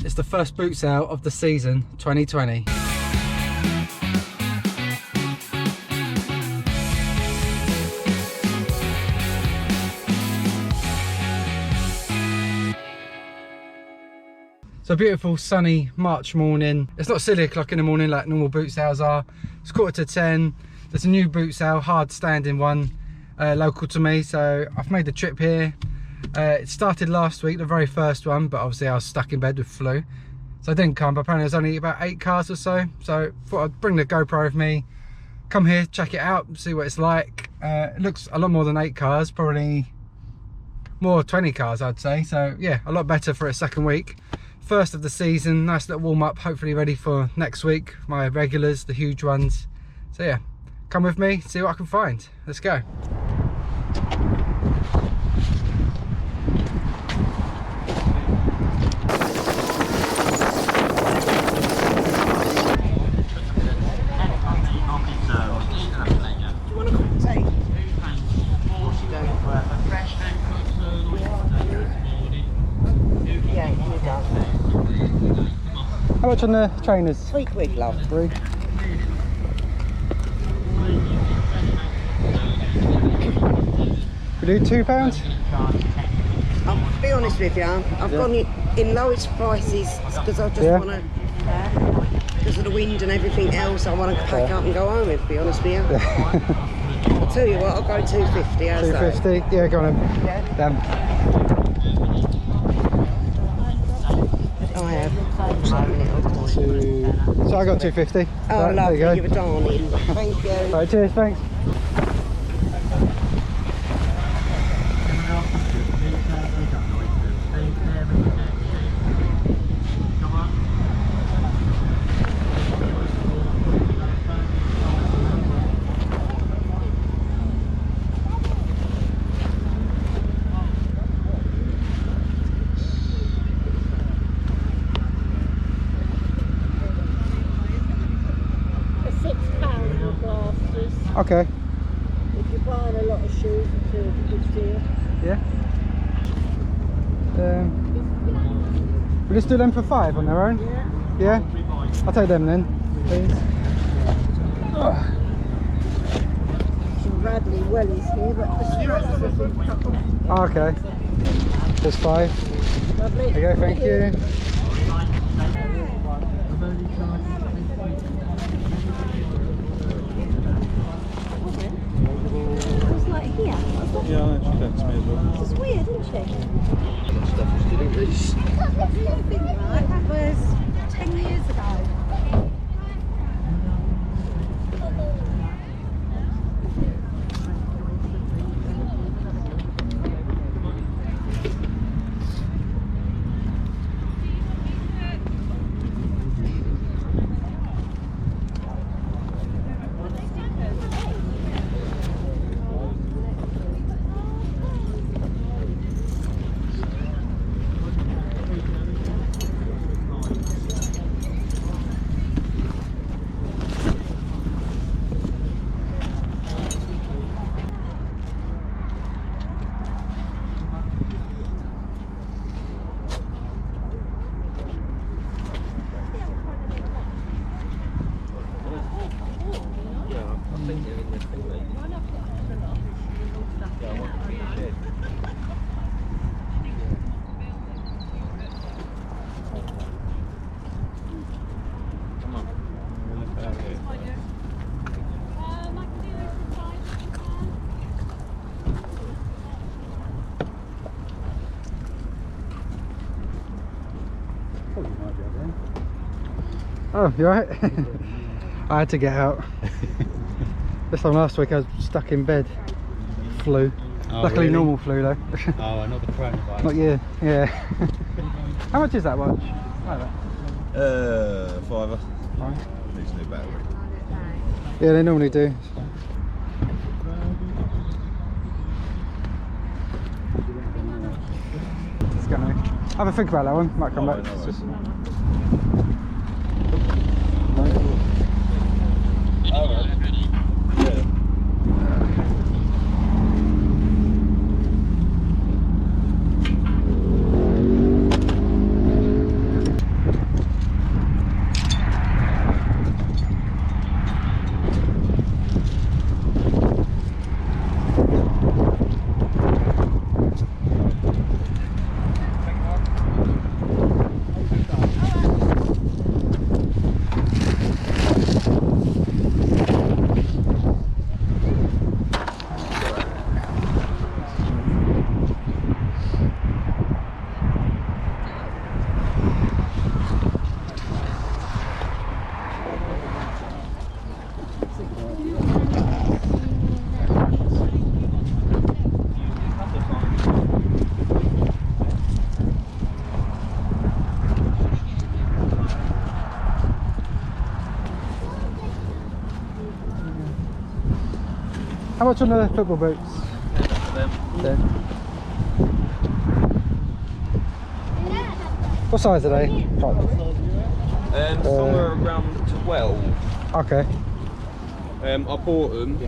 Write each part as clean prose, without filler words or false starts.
It's the first boot sale of the season 2020. It's a beautiful sunny March morning. It's not silly o'clock in the morning like normal boot sales are. It's 9:45. There's a new boot sale, hard standing one, local to me, so I've made the trip here. It started last week, the very first one, but obviously I was stuck in bed with flu, so I didn't come. But apparently there's only about 8 cars or so, so I thought I'd bring the GoPro with me, come here, check it out, see what it's like. It looks a lot more than 8 cars, probably more 20 cars I'd say, so yeah, a lot better for a second week. First of the season, nice little warm up, hopefully ready for next week, my regulars, the huge ones. So yeah, come with me, see what I can find. Let's go. How much on the trainers? £3, love. 3. We do £2? I'll be honest with you, I've gone in lowest prices because I just want to, because of the wind and everything else, I want to pack up and go home, to be honest with you. I'll tell you what, I'll go 250. 250? Yeah, go on then. Yeah. I have. So I got 250. Oh, right, lovely, there you you're a darling. Thank you. Alright, cheers, thanks. Okay. If you're buying a lot of shoes, it's a good deal. Yeah. We'll just do them for 5 on their own? Yeah. Yeah? I'll take them then, please. Some Radley wellies here, but the straps have been cut off. Oh, okay. Just 5. Lovely. There you go, thank you. Yeah, she texts me as well. It's weird, isn't she? Stuff was deliveries. Right, that was 10 years ago. Oh, you alright? I had to get out. This time last week I was stuck in bed. Flu. Oh, Luckily really? normal flu though. Oh, not the coronavirus. Not you, yeah. How much is that watch? Like that. £5. Fine. Needs a new battery. Yeah, they normally do. Just gonna have a think about that one. Might come back. No worries. How much on the football boots? 10. What size are they? Somewhere around 12. Okay. I bought them,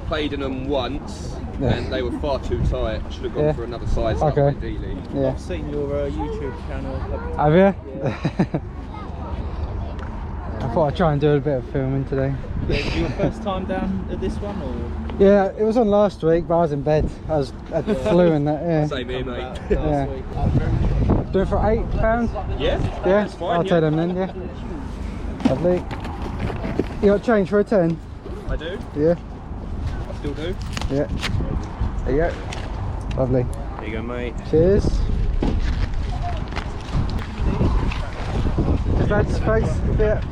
played in them once, and they were far too tight. I should have gone for another size up, ideally. Yeah. I've seen your YouTube channel. Have you? Yeah. I thought I'd try and do a bit of filming today. Yeah, your first time down at this one, or? Yeah, it was on last week, but I was in bed. I had the flu and that. Yeah. Same here, mate. Yeah. Do it for £8? Yeah? Yeah, That's fine, I'll take them then. Yeah. Lovely. You got change for a 10? I do. Yeah. I still do. Yeah. There you go. Lovely. There you go, mate. Cheers. Thanks. Yeah.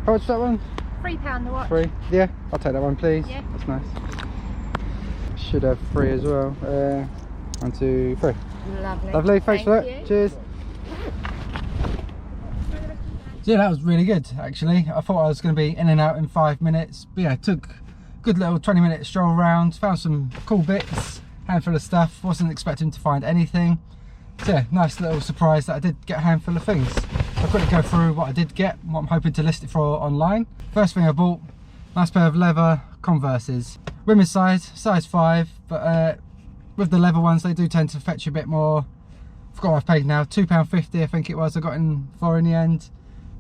How much is that one? £3 the watch. 3? Yeah, I'll take that one, please. Yeah. That's nice. Should have 3 as well. 1, 2, 3. Lovely. Lovely, thanks for that. you. Cheers. So yeah, that was really good actually. I thought I was going to be in and out in 5 minutes, but yeah, took a good little 20-minute stroll around, found some cool bits, handful of stuff. Wasn't expecting to find anything. So yeah, nice little surprise that I did get a handful of things. I'll quickly go through what I did get, what I'm hoping to list it for online. First thing I bought, nice pair of leather Converses. Women's size 5, but with the leather ones they do tend to fetch a bit more. I forgot what I've paid now, £2.50 I think it was I got in for in the end.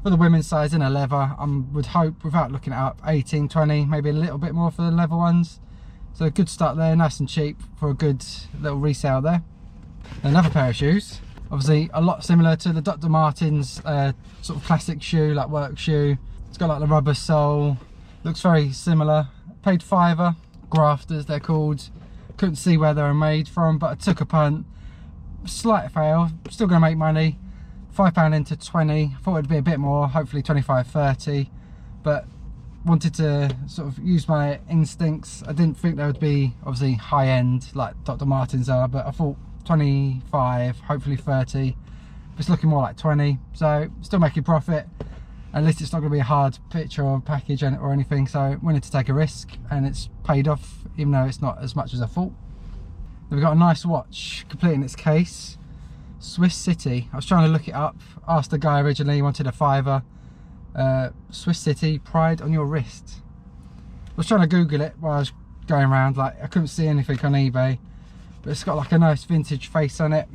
For the women's size in a leather, I would hope, without looking it up, 18, 20, maybe a little bit more for the leather ones. So a good start there, nice and cheap for a good little resale there. Another pair of shoes, obviously a lot similar to the Dr. Martens sort of classic shoe, like work shoe. It's got like the rubber sole, looks very similar. Paid £5, grafters they're called. Couldn't see where they were made from, but I took a punt. Slight fail, still gonna make money. £5 into 20, thought it'd be a bit more, hopefully 25, 30, but wanted to sort of use my instincts. I didn't think they would be obviously high end like Dr. Martens are, but I thought 25, hopefully 30. It's looking more like 20, so still making profit. At least it's not going to be a hard picture or package or anything, so I wanted to take a risk and it's paid off, even though it's not as much as I thought. Then we've got a nice watch completing its case. Swiss City. I was trying to look it up, asked the guy originally, he wanted a £5. Swiss City, pride on your wrist. I was trying to Google it while I was going around, like I couldn't see anything on eBay, but it's got like a nice vintage face on it,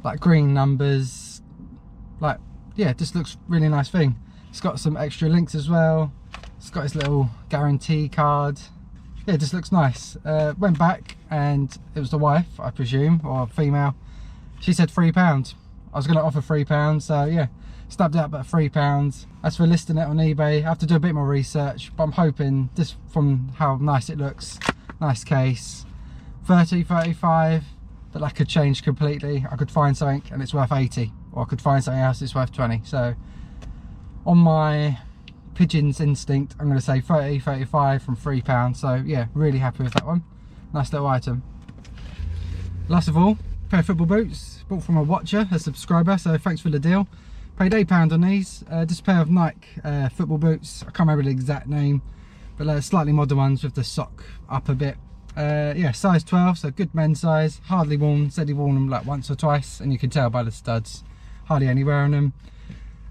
like green numbers, like yeah, it just looks really nice thing. It's got some extra links as well. It's got its little guarantee card. Yeah, it just looks nice. Went back and it was the wife, I presume, or female. She said £3. I was going to offer £3, so yeah, snapped it up at £3. As for listing it on eBay, I have to do a bit more research, but I'm hoping, just from how nice it looks, nice case, 30, 35, but that could change completely. I could find something and it's worth 80, or I could find something else it's worth 20. So on my pigeon's instinct, I'm going to say 30, 35 from £3. So yeah, really happy with that one. Nice little item. Last of all, pair of football boots, bought from a watcher, a subscriber, so thanks for the deal. Paid £8 on these. Just a pair of Nike football boots. I can't remember the exact name, but slightly modern ones with the sock up a bit. Yeah, size 12, so good men's size. Hardly worn, said he worn them like once or twice, and you can tell by the studs. Hardly any wear on them.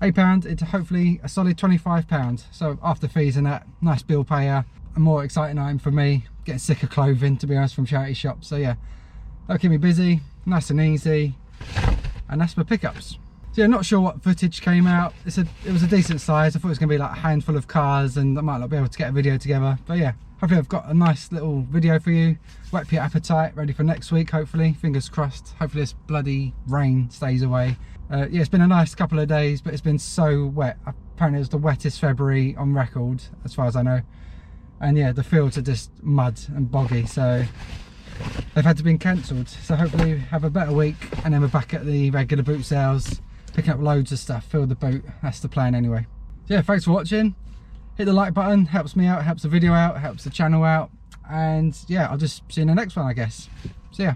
£8 into hopefully a solid £25. So after fees and that, nice bill payer. A more exciting item for me, getting sick of clothing to be honest from charity shops. So yeah, that'll keep me busy, nice and easy. And that's my pickups. So yeah, not sure what footage came out. It was a decent size. I thought it was gonna be like a handful of cars and I might not be able to get a video together. But yeah, hopefully I've got a nice little video for you. Whet up your appetite, ready for next week hopefully, fingers crossed. Hopefully this bloody rain stays away. Yeah, it's been a nice couple of days, but it's been so wet. Apparently it was the wettest February on record, as far as I know. And yeah, the fields are just mud and boggy, so they've had to be cancelled. So hopefully we have a better week, and then we're back at the regular boot sales, picking up loads of stuff, fill the boot. That's the plan anyway. yeah, thanks for watching. Hit the like button, helps me out, helps the video out, helps the channel out, and yeah, I'll just see you in the next one, I guess. See ya.